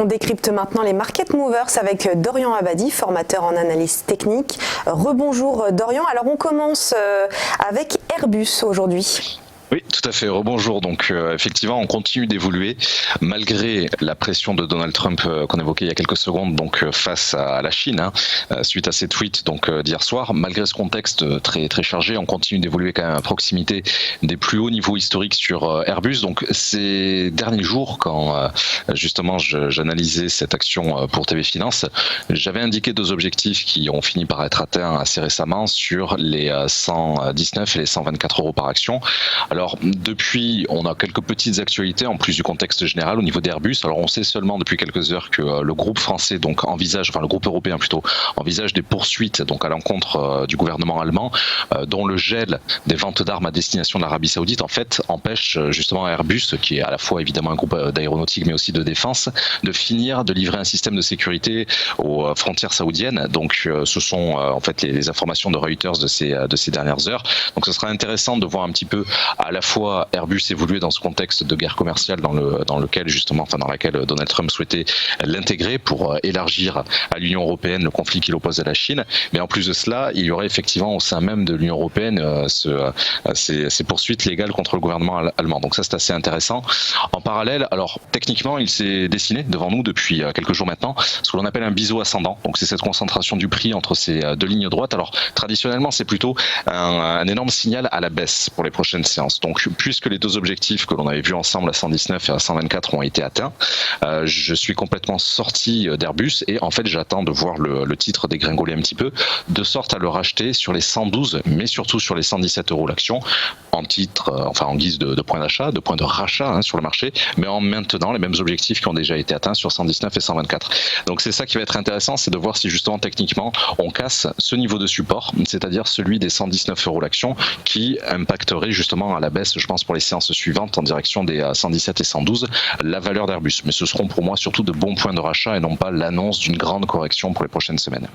On décrypte maintenant les market movers avec Dorian Abadi, formateur en analyse technique. Rebonjour Dorian. Alors on commence avec Airbus aujourd'hui. Oui, tout à fait. Rebonjour. Donc effectivement, on continue d'évoluer malgré la pression de Donald Trump qu'on évoquait il y a quelques secondes, donc face à la Chine, suite à ses tweets d'hier soir. Malgré ce contexte très très chargé, on continue d'évoluer quand même à proximité des plus hauts niveaux historiques sur Airbus. Donc ces derniers jours, quand justement j'analysais cette action pour TV Finance, j'avais indiqué deux objectifs qui ont fini par être atteints assez récemment sur les 119 et les 124 euros par action. Alors depuis, on a quelques petites actualités en plus du contexte général au niveau d'Airbus. Alors on sait seulement depuis quelques heures que le groupe français donc envisage, enfin le groupe européen plutôt, envisage des poursuites donc à l'encontre du gouvernement allemand, dont le gel des ventes d'armes à destination de l'Arabie Saoudite en fait empêche justement Airbus, qui est à la fois évidemment un groupe d'aéronautique mais aussi de défense, de finir de livrer un système de sécurité aux frontières saoudiennes. Donc ce sont en fait les informations de Reuters de ces dernières heures. Donc ce sera intéressant de voir un petit peu à la fois Airbus évoluer dans ce contexte de guerre commerciale dans lequel justement, enfin dans laquelle Donald Trump souhaitait l'intégrer pour élargir à l'Union européenne le conflit qu'il oppose à la Chine. Mais en plus de cela, il y aurait effectivement au sein même de l'Union européenne ces poursuites légales contre le gouvernement allemand. Donc ça c'est assez intéressant. En parallèle, alors techniquement, il s'est dessiné devant nous depuis quelques jours maintenant ce que l'on appelle un biseau ascendant. Donc c'est cette concentration du prix entre ces deux lignes droites. Alors traditionnellement, c'est plutôt un énorme signal à la baisse pour les prochaines séances. Donc, puisque les deux objectifs que l'on avait vus ensemble à 119 et à 124 ont été atteints, je suis complètement sorti d'Airbus et en fait, j'attends de voir le titre dégringoler un petit peu, de sorte à le racheter sur les 112, mais surtout sur les 117 euros l'action, en guise de point d'achat, de point de rachat sur le marché, mais en maintenant les mêmes objectifs qui ont déjà été atteints sur 119 et 124. Donc, c'est ça qui va être intéressant, c'est de voir si justement techniquement on casse ce niveau de support, c'est-à-dire celui des 119 euros l'action, qui impacterait justement à la baisse, je pense, pour les séances suivantes en direction des 117 et 112, la valeur d'Airbus. Mais ce seront pour moi surtout de bons points de rachat et non pas l'annonce d'une grande correction pour les prochaines semaines.